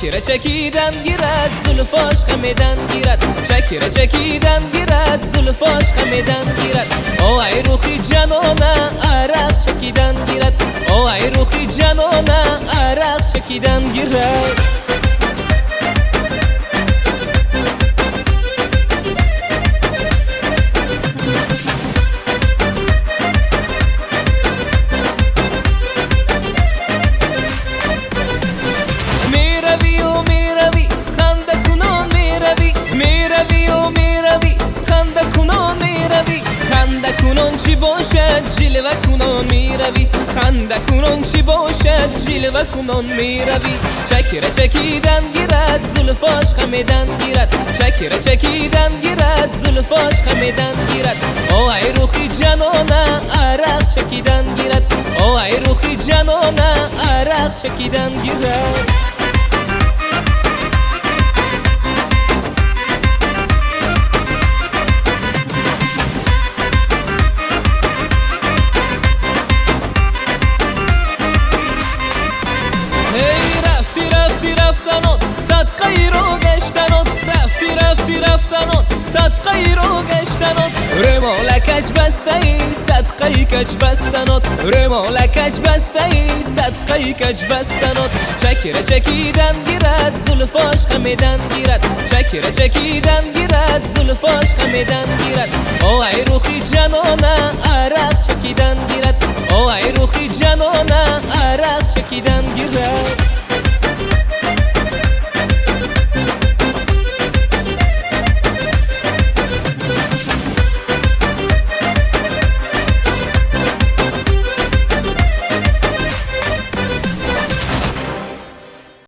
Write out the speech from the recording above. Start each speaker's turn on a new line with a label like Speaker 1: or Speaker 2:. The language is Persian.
Speaker 1: چکیره چکیدن گیرد زلفاش خمیدن گیرد چکیره چکیدن گیرد زلفاش خمیدن گیرد او ای روخی جانانه عرق چکیدن گیرد او ای روخی جانانه عرق چکیدن گیرد کنون چی باشد جلوه کنون میروی خنده کنون چی باشد جلوه کنون میروی چکیره چکیدن گیرد زلفاش خمیدن گیرد چکیره چکیدن گیرد زلفاش خمیدن گیرد او ای روخی جانانه عرق چکیدن گیرد او ای روخی جانانه عرق چکیدن گیرد صدقه رو گشتنات رمالکش بسته ای صدقه کج بستنات رمالکش بسته ای صدقه کج بستنات چکیره چکیدن گیرد زلفاش خمیدن گیرد چکیره چکیدن گیرد زلفاش خمیدن گیرد او ای روخی جانانه عرق چکیدن گیرد او ای روخی جانانه عرق چکیدن گیرد